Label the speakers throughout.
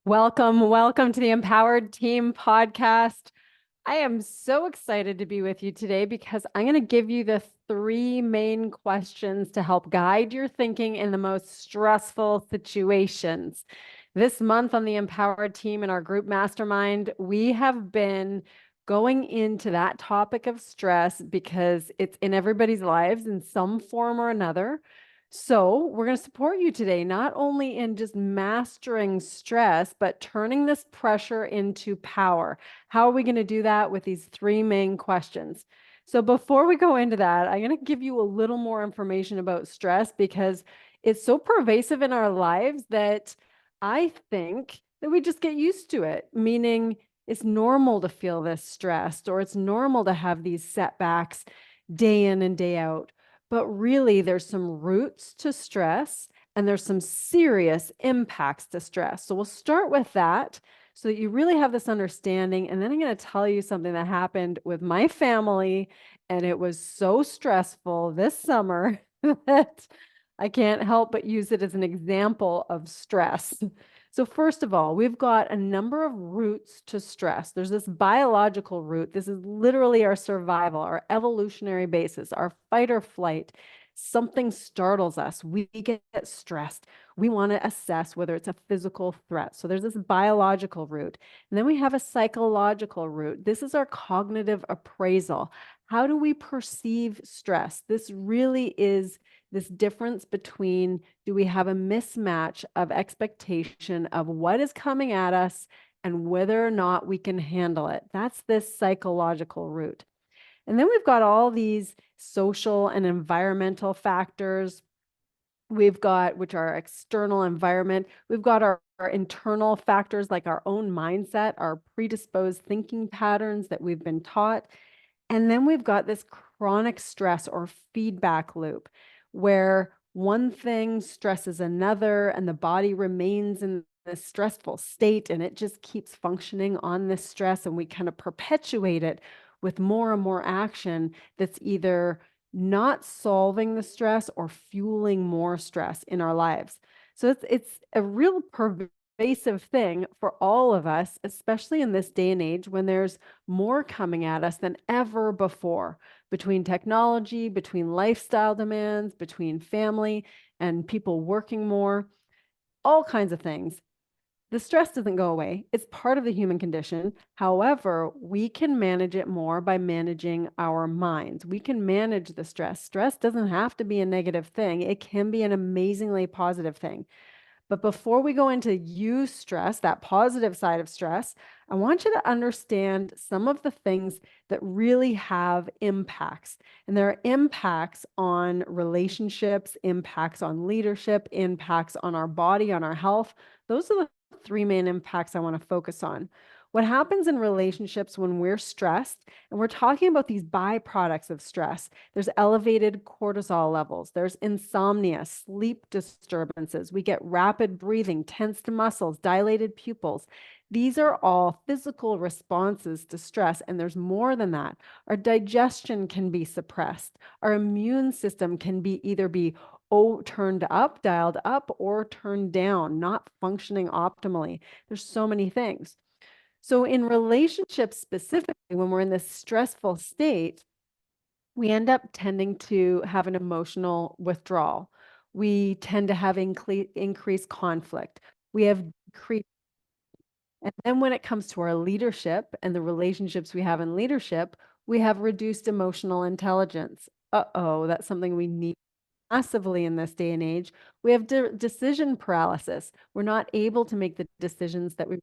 Speaker 1: Welcome to the Empowered Team podcast. I am so excited to be with you today because I'm going to give you the three main questions to help guide your thinking in the most stressful situations. This month on the Empowered Team in our group mastermind, we have been going into that topic of stress because it's in everybody's lives in some form or another. So, we're going to support you today, not only in just mastering stress, but turning this pressure into power. How are we going to do that with these three main questions? So, before we go into that, I'm going to give you a little more information about stress because it's so pervasive in our lives that I think that we just get used to it, meaning it's normal to feel this stressed or it's normal to have these setbacks day in and day out. But really, there's some roots to stress and there's some serious impacts to stress. So we'll start with that so that you really have this understanding. And then I'm going to tell you something that happened with my family. And it was so stressful this summer that I can't help but use it as an example of stress. So, first of all, we've got a number of roots to stress. There's this biological root. This is literally our survival, our evolutionary basis, our fight or flight. Something startles us. We get stressed. We want to assess whether it's a physical threat. So, there's this biological root. And then we have a psychological root. This is our cognitive appraisal. How do we perceive stress? This really is this difference between, do we have a mismatch of expectation of what is coming at us and whether or not we can handle it? That's this psychological root. And then we've got all these social and environmental factors. We've got, which are external environment. We've got our internal factors like our own mindset, our predisposed thinking patterns that we've been taught. And then we've got this chronic stress or feedback loop where one thing stresses another and the body remains in this stressful state and it just keeps functioning on this stress, and we kind of perpetuate it with more and more action that's either not solving the stress or fueling more stress in our lives. So it's a real pervasive thing for all of us, especially in this day and age when there's more coming at us than ever before, between technology, between lifestyle demands, between family and people working more, all kinds of things. The stress doesn't go away. It's part of the human condition. However, we can manage it more by managing our minds. We can manage the stress. Stress doesn't have to be a negative thing. It can be an amazingly positive thing. But before we go into use stress, that positive side of stress, I want you to understand some of the things that really have impacts. And there are impacts on relationships, impacts on leadership, impacts on our body, on our health. Those are the three main impacts I want to focus on. What happens in relationships when we're stressed, and we're talking about these byproducts of stress, there's elevated cortisol levels, there's insomnia, sleep disturbances, we get rapid breathing, tensed muscles, dilated pupils. These are all physical responses to stress, and there's more than that. Our digestion can be suppressed. Our immune system can be either be turned up, dialed up, or turned down, not functioning optimally. There's so many things. So in relationships specifically, when we're in this stressful state, we end up tending to have an emotional withdrawal. We tend to have increased conflict. We have decreased. And then when it comes to our leadership and the relationships we have in leadership, we have reduced emotional intelligence. Uh-oh, that's something we need massively in this day and age. We have decision paralysis. We're not able to make the decisions that we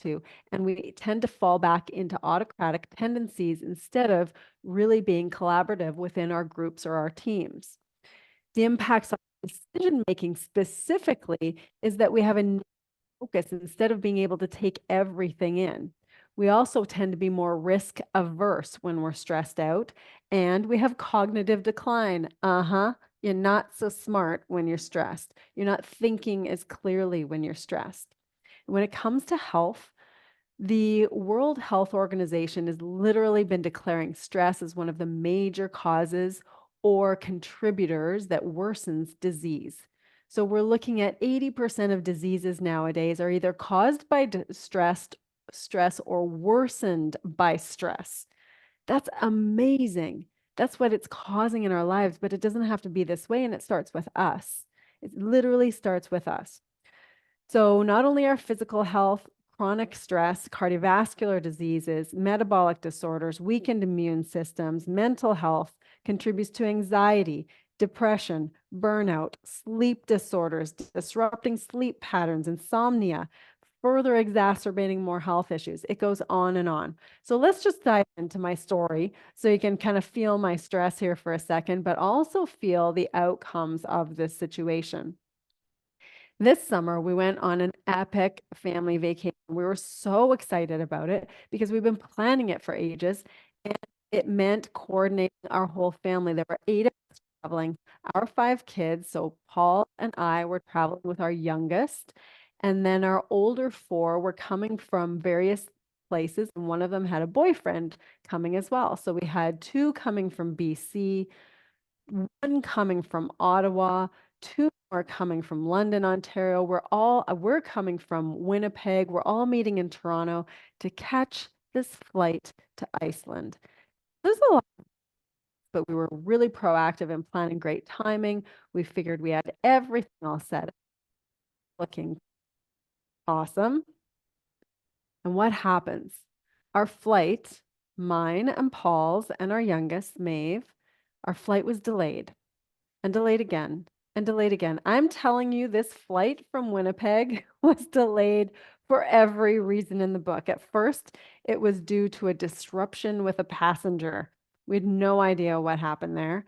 Speaker 1: to, and we tend to fall back into autocratic tendencies instead of really being collaborative within our groups or our teams. The impacts on decision making specifically is that we have a focus instead of being able to take everything in. We also tend to be more risk averse when we're stressed out, and we have cognitive decline. You're not so smart when you're stressed. You're not thinking as clearly when you're stressed. When it comes to health, the World Health Organization has literally been declaring stress as one of the major causes or contributors that worsens disease. So we're looking at 80% of diseases nowadays are either caused by stress or worsened by stress. That's amazing. That's what it's causing in our lives, but it doesn't have to be this way, and it starts with us. It literally starts with us. So not only our physical health, chronic stress, cardiovascular diseases, metabolic disorders, weakened immune systems, mental health contributes to anxiety, depression, burnout, sleep disorders, disrupting sleep patterns, insomnia, further exacerbating more health issues. It goes on and on. So let's just dive into my story so you can kind of feel my stress here for a second, but also feel the outcomes of this situation. This summer, we went on an epic family vacation. We were so excited about it because we've been planning it for ages, and it meant coordinating our whole family. There were 8 of us traveling, our 5 kids. So Paul and I were traveling with our youngest, and then our older 4 were coming from various places, and one of them had a boyfriend coming as well. So we had 2 coming from BC, 1 coming from Ottawa, 2 are coming from London, Ontario. We're coming from Winnipeg. We're all meeting in Toronto to catch this flight to Iceland. There's a lot, but we were really proactive in planning great timing. We figured we had everything all set, looking awesome. And what happens? Our flight, mine and Paul's and our youngest, Maeve, our flight was delayed and delayed again and delayed again. I'm telling you, this flight from Winnipeg was delayed for every reason in the book. At first, it was due to a disruption with a passenger. We had no idea what happened there.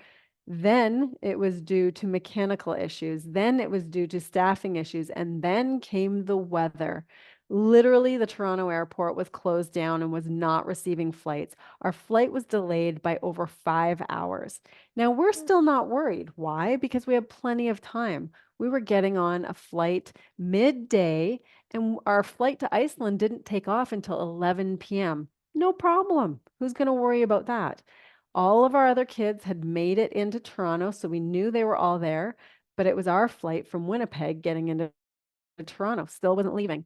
Speaker 1: Then it was due to mechanical issues. Then it was due to staffing issues. And then came the weather. Literally, the Toronto airport was closed down and was not receiving flights. Our flight was delayed by over 5 hours. Now, we're still not worried. Why? Because we have plenty of time. We were getting on a flight midday, and our flight to Iceland didn't take off until 11 p.m. No problem. Who's going to worry about that? All of our other kids had made it into Toronto, so we knew they were all there, but it was our flight from Winnipeg getting into Toronto, still wasn't leaving.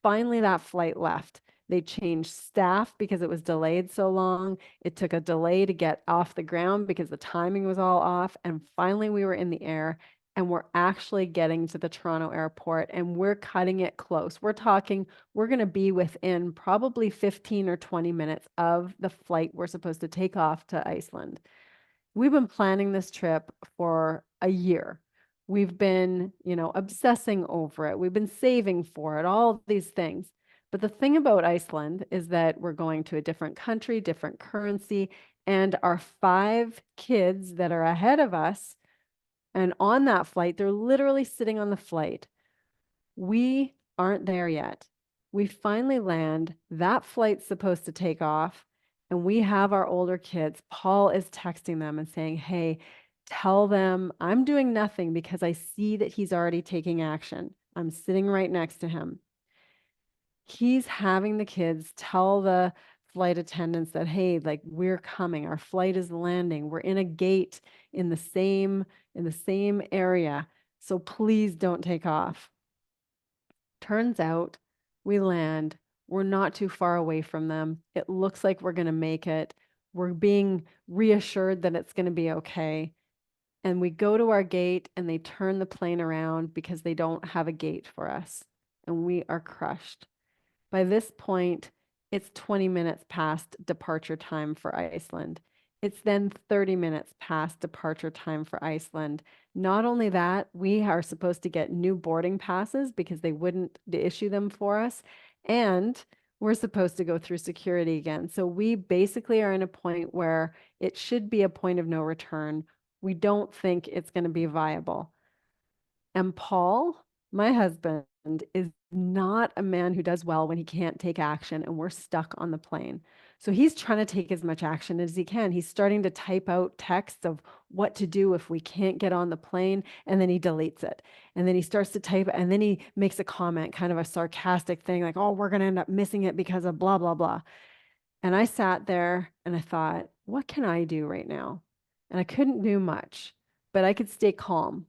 Speaker 1: Finally, that flight left. They changed staff because it was delayed so long. It took a delay to get off the ground because the timing was all off. And finally, we were in the air and we're actually getting to the Toronto airport and we're cutting it close. We're talking, we're going to be within probably 15 or 20 minutes of the flight we're supposed to take off to Iceland. We've been planning this trip for a year. We've been, obsessing over it. We've been saving for it, all these things. But the thing about Iceland is that we're going to a different country, different currency, and our 5 kids that are ahead of us and on that flight, they're literally sitting on the flight. We aren't there yet. We finally land. That flight's supposed to take off, and we have our older kids. Paul is texting them and saying, hey, tell them I'm doing nothing because I see that he's already taking action. I'm sitting right next to him. He's having the kids tell the flight attendants that, hey, like we're coming, our flight is landing, we're in a gate in the same area, so please don't take off. Turns out we land, we're not too far away from them. It looks like we're going to make it. We're being reassured that it's going to be okay. And we go to our gate and they turn the plane around because they don't have a gate for us. And we are crushed. By this point, it's 20 minutes past departure time for Iceland. It's then 30 minutes past departure time for Iceland. Not only that, we are supposed to get new boarding passes because they wouldn't issue them for us. And we're supposed to go through security again. So we basically are in a point where it should be a point of no return. We don't think it's going to be viable. And Paul, my husband, is not a man who does well when he can't take action and we're stuck on the plane. So he's trying to take as much action as he can. He's starting to type out texts of what to do if we can't get on the plane, and then he deletes it. And then he starts to type, and then he makes a comment, kind of a sarcastic thing like, oh, we're going to end up missing it because of blah, blah, blah. And I sat there and I thought, what can I do right now? And I couldn't do much, but I could stay calm.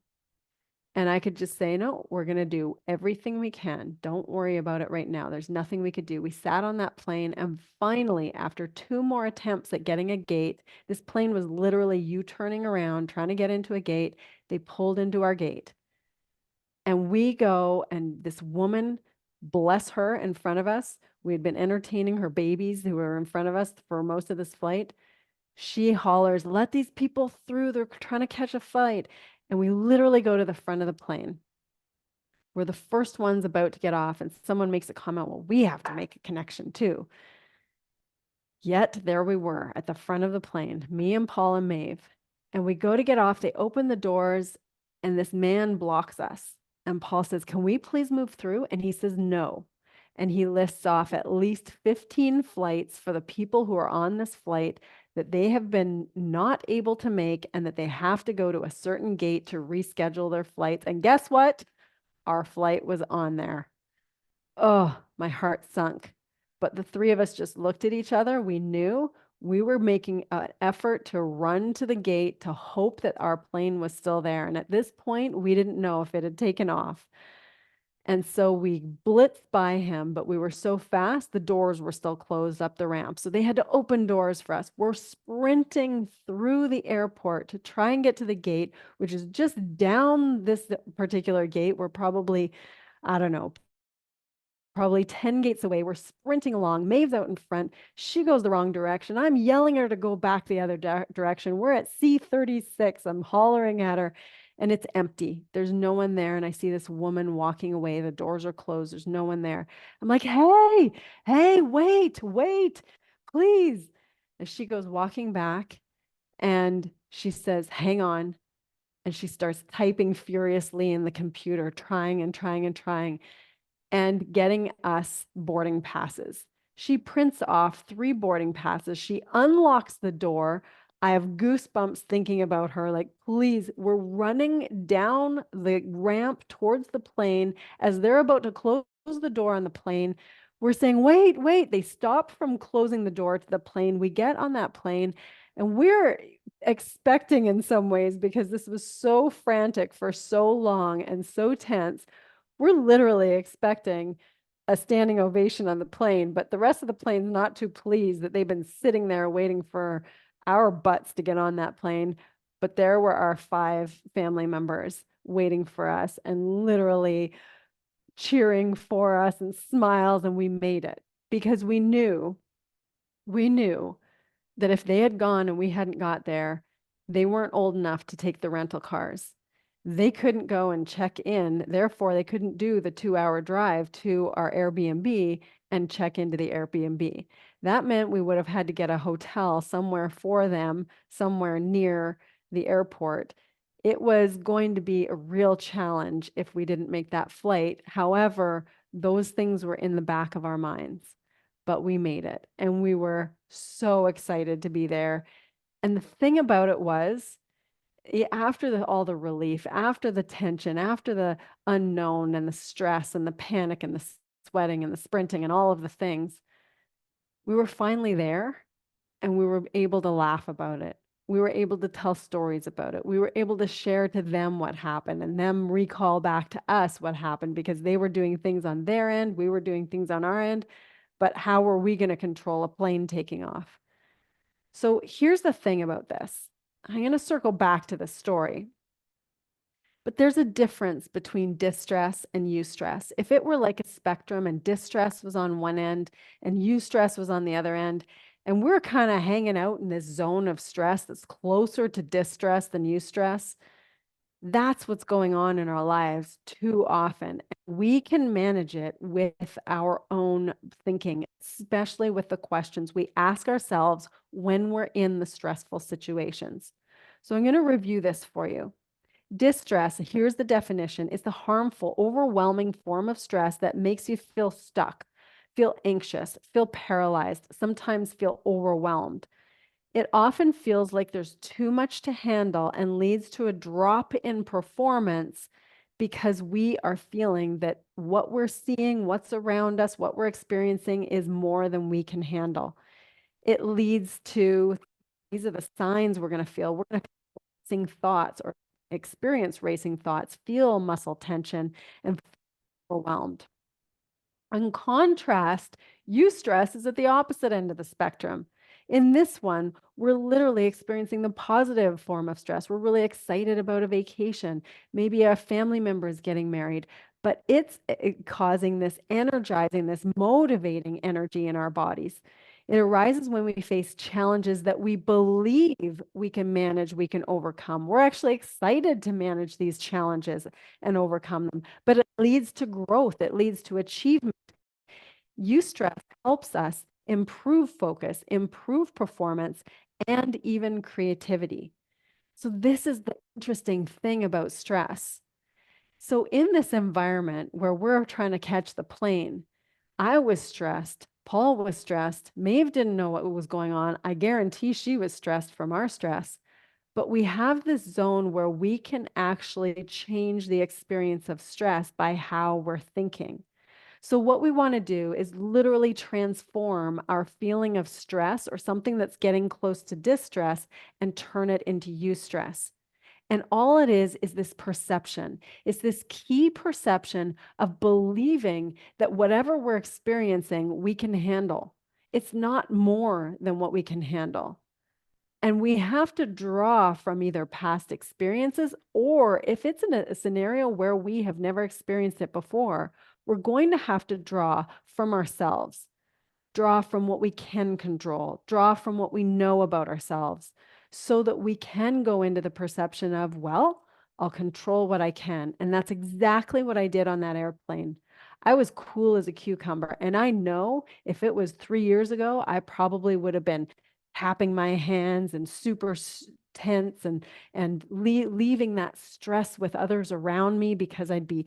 Speaker 1: And I could just say, no, we're going to do everything we can. Don't worry about it right now. There's nothing we could do. We sat on that plane, and finally, after two more attempts at getting a gate, this plane was literally U-turning around, trying to get into a gate. They pulled into our gate. And we go, and this woman, bless her, in front of us, we had been entertaining her babies who were in front of us for most of this flight. She hollers, "Let these people through. They're trying to catch a flight." And we literally go to the front of the plane. We're the first ones about to get off, and someone makes a comment, well, we have to make a connection too. Yet there we were at the front of the plane, me and Paul and Maeve. And we go to get off. They open the doors, and this man blocks us. And Paul says, "Can we please move through?" And he says, "No." And he lists off at least 15 flights for the people who are on this flight that they have been not able to make, and that they have to go to a certain gate to reschedule their flights. And guess what? Our flight was on there. Oh, my heart sunk. But the three of us just looked at each other. We knew we were making an effort to run to the gate to hope that our plane was still there. And at this point, we didn't know if it had taken off. And so we blitzed by him, but we were so fast, the doors were still closed up the ramp. So they had to open doors for us. We're sprinting through the airport to try and get to the gate, which is just down this particular gate. We're probably, I don't know, probably 10 gates away. We're sprinting along. Maeve's out in front. She goes the wrong direction. I'm yelling at her to go back the other direction. We're at C36. I'm hollering at her, and it's empty. There's no one there. And I see this woman walking away. The doors are closed. There's no one there. I'm like, hey, wait, please. And she goes walking back, and she says, hang on. And she starts typing furiously in the computer, trying and trying and trying, and getting us boarding passes. She prints off 3 boarding passes. She unlocks the door. I have goosebumps thinking about her. Like, please, we're running down the ramp towards the plane. As they're about to close the door on the plane, we're saying, wait. They stop from closing the door to the plane. We get on that plane, and we're expecting in some ways, because this was so frantic for so long and so tense, we're literally expecting a standing ovation on the plane, but the rest of the plane's not too pleased that they've been sitting there waiting for our butts to get on that plane. But there were our 5 family members waiting for us and literally cheering for us and smiles, and we made it because we knew that if they had gone and we hadn't got there, they weren't old enough to take the rental cars. They couldn't go and check in. Therefore, they couldn't do the 2-hour drive to our Airbnb and check into the Airbnb. That meant we would have had to get a hotel somewhere for them, somewhere near the airport. It was going to be a real challenge if we didn't make that flight. However, those things were in the back of our minds, but we made it, and we were so excited to be there. And the thing about it was, after all the relief, after the tension, after the unknown and the stress and the panic and the sweating and the sprinting and all of the things, we were finally there, and we were able to laugh about it. We were able to tell stories about it. We were able to share to them what happened, and them recall back to us what happened, because they were doing things on their end, we were doing things on our end. But how were we going to control a plane taking off? So here's the thing about this. I'm going to circle back to the story. But there's a difference between distress and eustress. If it were like a spectrum and distress was on one end and eustress was on the other end, and we're kind of hanging out in this zone of stress that's closer to distress than eustress, that's what's going on in our lives too often. We can manage it with our own thinking, especially with the questions we ask ourselves when we're in the stressful situations. So I'm going to review this for you. Distress, here's the definition, is the harmful, overwhelming form of stress that makes you feel stuck, feel anxious, feel paralyzed, sometimes feel overwhelmed. It often feels like there's too much to handle and leads to a drop in performance, because we are feeling that what we're seeing, what's around us, what we're experiencing is more than we can handle. It leads to, these are the signs we're going to feel. We're going to feel thoughts or experience racing thoughts, feel muscle tension, and feel overwhelmed. In contrast, eustress is at the opposite end of the spectrum. In this one, we're literally experiencing the positive form of stress. We're really excited about a vacation. Maybe a family member is getting married, but it's causing this energizing, this motivating energy in our bodies. It arises when we face challenges that we believe we can manage, we can overcome. We're actually excited to manage these challenges and overcome them, but it leads to growth, it leads to achievement. Eustress helps us improve focus, improve performance, and even creativity. So, this is the interesting thing about stress. So, in this environment where we're trying to catch the plane, I was stressed. Paul was stressed. Maeve didn't know what was going on. I guarantee she was stressed from our stress. But we have this zone where we can actually change the experience of stress by how we're thinking. So, what we want to do is literally transform our feeling of stress or something that's getting close to distress and turn it into eustress. And all it is this perception. It's this key perception of believing that whatever we're experiencing, we can handle. It's not more than what we can handle. And we have to draw from either past experiences, or if it's in a scenario where we have never experienced it before, we're going to have to draw from ourselves, draw from what we can control, draw from what we know about ourselves, so that we can go into the perception of, well, I'll control what I can. And that's exactly what I did on that airplane. I was cool as a cucumber. And I know if it was 3 years ago, I probably would have been tapping my hands and super tense and leaving that stress with others around me because I'd be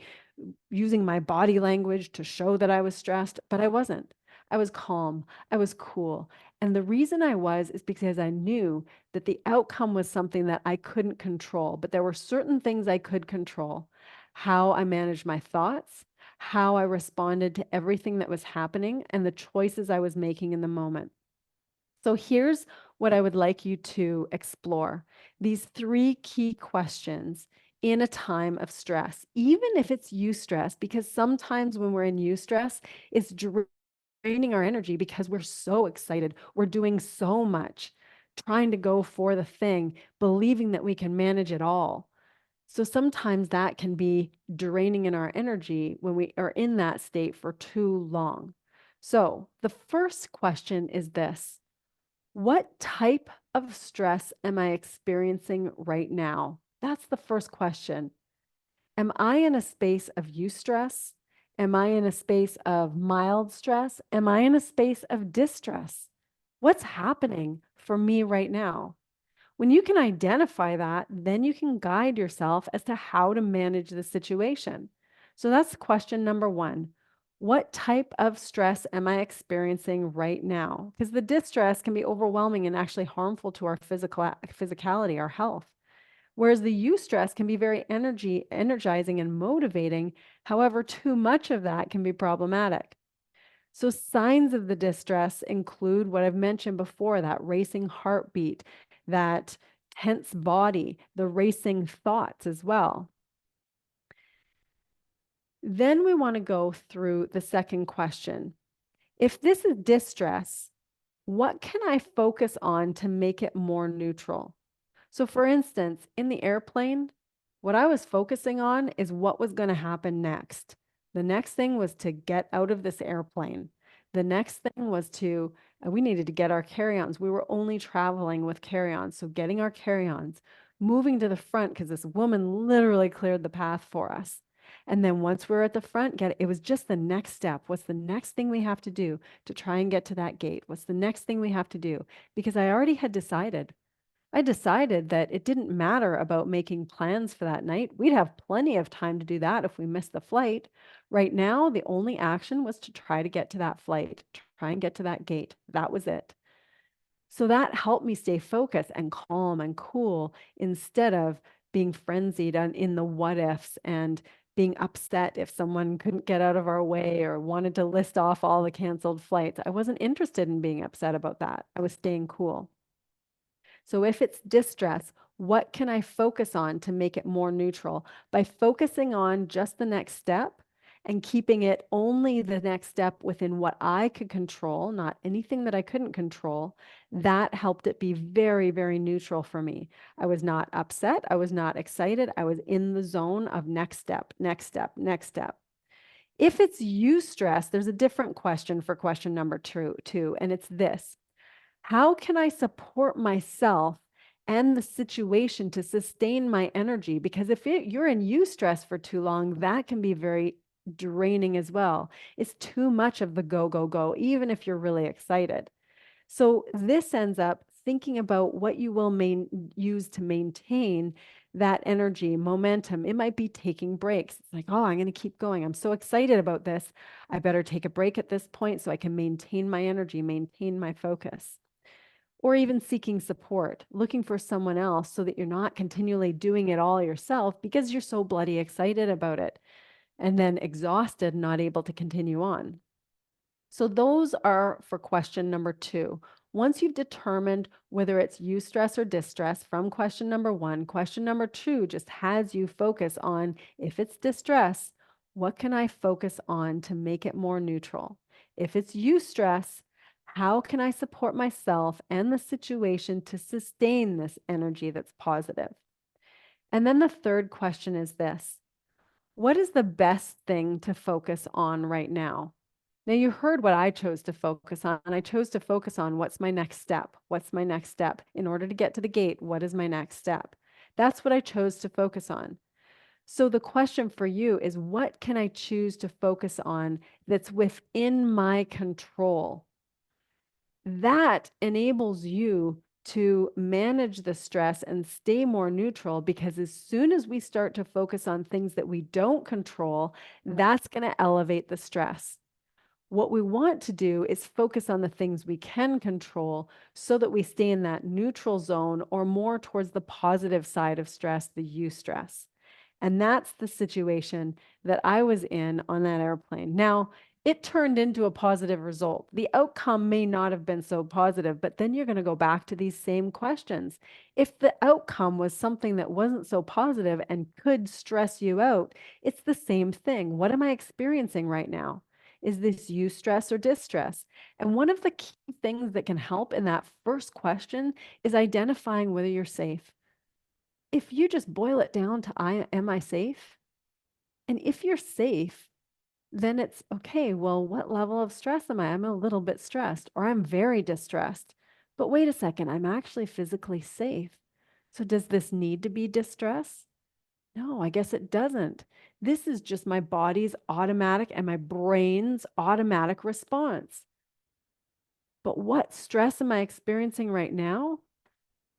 Speaker 1: using my body language to show that I was stressed, but I wasn't. I was calm. I was cool. And the reason I was is because I knew that the outcome was something that I couldn't control, but there were certain things I could control. How I managed my thoughts, how I responded to everything that was happening, and the choices I was making in the moment. So here's what I would like you to explore. These 3 key questions in a time of stress, even if it's eustress, because sometimes when we're in eustress, it's draining our energy because we're so excited. We're doing so much, trying to go for the thing, believing that we can manage it all. So sometimes that can be draining in our energy when we are in that state for too long. So the first question is this: what type of stress am I experiencing right now? That's the first question. Am I in a space of eustress? Am I in a space of mild stress? Am I in a space of distress? What's happening for me right now? When you can identify that, then you can guide yourself as to how to manage the situation. So that's question number 1. What type of stress am I experiencing right now? Because the distress can be overwhelming and actually harmful to our physicality, our health. Whereas the eustress can be very energizing and motivating. However, too much of that can be problematic. So signs of the distress include what I've mentioned before, that racing heartbeat, that tense body, the racing thoughts as well. Then we want to go through the second question. If this is distress, what can I focus on to make it more neutral? So for instance, in the airplane, what I was focusing on is what was going to happen next. The next thing was to get out of this airplane. The next thing was we needed to get our carry-ons. We were only traveling with carry-ons. So getting our carry-ons, moving to the front because this woman literally cleared the path for us. And then once we were at the front, it was just the next step. What's the next thing we have to do to try and get to that gate? What's the next thing we have to do? Because I already had decided. I decided that it didn't matter about making plans for that night. We'd have plenty of time to do that if we missed the flight. Right now, the only action was to try to get to that flight, try and get to that gate. That was it. So that helped me stay focused and calm and cool instead of being frenzied in the what ifs and being upset if someone couldn't get out of our way or wanted to list off all the canceled flights. I wasn't interested in being upset about that. I was staying cool. So if it's distress, what can I focus on to make it more neutral? By focusing on just the next step and keeping it only the next step within what I could control, not anything that I couldn't control, that helped it be very, very neutral for me. I was not upset. I was not excited. I was in the zone of next step, next step, next step. If it's eustress, there's a different question for question number two, and it's this: how can I support myself and the situation to sustain my energy? Because if you're in eustress for too long, that can be very draining as well. It's too much of the go, go, go, even if you're really excited. So this ends up thinking about what you will use to maintain that energy, momentum. It might be taking breaks. It's like, oh, I'm going to keep going. I'm so excited about this. I better take a break at this point so I can maintain my energy, maintain my focus. Or even seeking support, looking for someone else so that you're not continually doing it all yourself because you're so bloody excited about it and then exhausted, not able to continue on. So those are for question number two. Once you've determined whether it's eustress or distress from question number one, question number two just has you focus on, if it's distress, what can I focus on to make it more neutral? If it's eustress, how can I support myself and the situation to sustain this energy that's positive? And then the third question is this: what is the best thing to focus on right now? Now, you heard what I chose to focus on. I chose to focus on what's my next step? What's my next step? In order to get to the gate, what is my next step? That's what I chose to focus on. So the question for you is, what can I choose to focus on that's within my control? That enables you to manage the stress and stay more neutral, because as soon as we start to focus on things that we don't control, that's going to elevate the stress. What we want to do is focus on the things we can control so that we stay in that neutral zone or more towards the positive side of stress, the eustress. And that's the situation that I was in on that airplane. Now, it turned into a positive result. The outcome may not have been so positive, but then you're going to go back to these same questions. If the outcome was something that wasn't so positive and could stress you out, it's the same thing. What am I experiencing right now? Is this eustress or distress? And one of the key things that can help in that first question is identifying whether you're safe. If you just boil it down to am I safe? And if you're safe, then it's okay, well, what level of stress am I? I'm a little bit stressed, or I'm very distressed. But wait a second, I'm actually physically safe. So does this need to be distress? No, I guess it doesn't. This is just my body's automatic and my brain's automatic response. But what stress am I experiencing right now?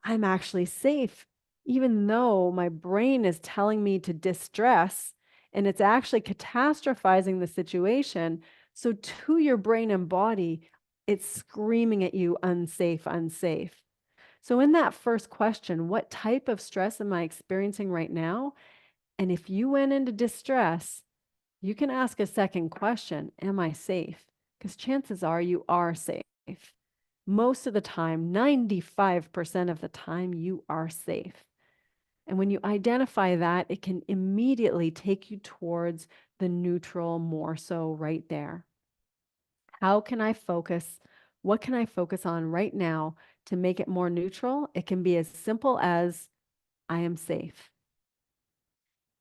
Speaker 1: I'm actually safe, even though my brain is telling me to distress and it's actually catastrophizing the situation. So, to your brain and body, it's screaming at you, unsafe, unsafe. So, in that first question, what type of stress am I experiencing right now? And if you went into distress, you can ask a second question: am I safe? Because chances are you are safe. Most of the time, 95% of the time, you are safe. And when you identify that, it can immediately take you towards the neutral more so right there. How can I focus? What can I focus on right now to make it more neutral? It can be as simple as I am safe.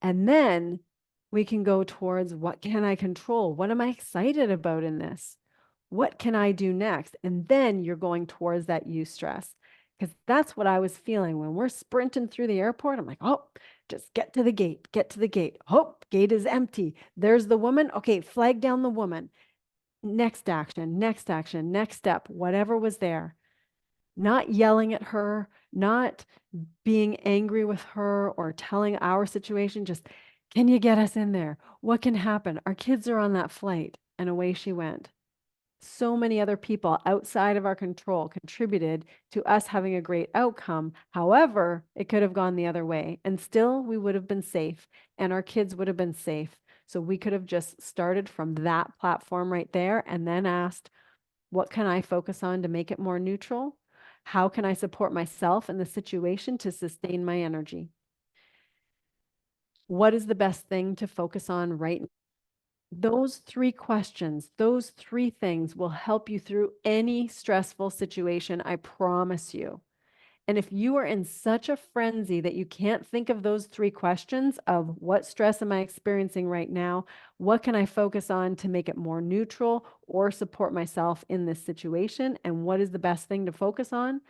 Speaker 1: And then we can go towards, what can I control? What am I excited about in this? What can I do next? And then you're going towards that eustress, because that's what I was feeling when we're sprinting through the airport. I'm like, oh, just get to the gate, get to the gate. Oh, gate is empty. There's the woman. Okay, flag down the woman. Next action, next action, next step, whatever was there. Not yelling at her, not being angry with her or telling our situation, just, can you get us in there? What can happen? Our kids are on that flight. And away she went. So many other people outside of our control contributed to us having a great outcome. However, it could have gone the other way, and still we would have been safe and our kids would have been safe. So we could have just started from that platform right there and then asked, what can I focus on to make it more neutral? How can I support myself in the situation to sustain my energy? What is the best thing to focus on right now? Those three questions, those three things will help you through any stressful situation, I promise you. And if you are in such a frenzy that you can't think of those three questions of what stress am I experiencing right now? What can I focus on to make it more neutral or support myself in this situation? And what is the best thing to focus on?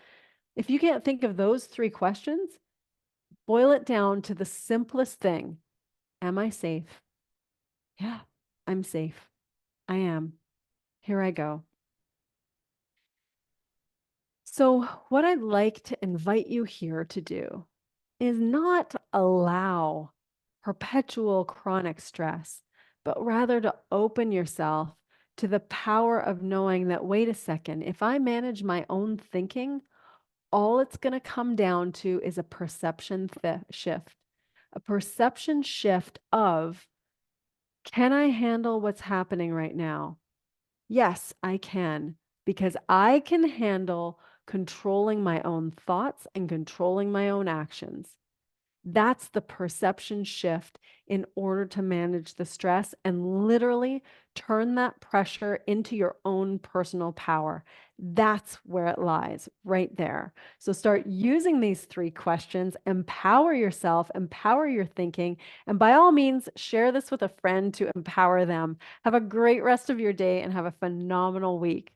Speaker 1: If you can't think of those three questions, boil it down to the simplest thing. Am I safe? Yeah, I'm safe. I am. Here I go. So, what I'd like to invite you here to do is not allow perpetual chronic stress, but rather to open yourself to the power of knowing that, wait a second, if I manage my own thinking, all it's going to come down to is a perception shift, a perception shift of, can I handle what's happening right now? Yes, I can, because I can handle controlling my own thoughts and controlling my own actions. That's the perception shift in order to manage the stress and literally turn that pressure into your own personal power. That's where it lies, right there. So start using these three questions, empower yourself, empower your thinking, and by all means, share this with a friend to empower them. Have a great rest of your day and have a phenomenal week.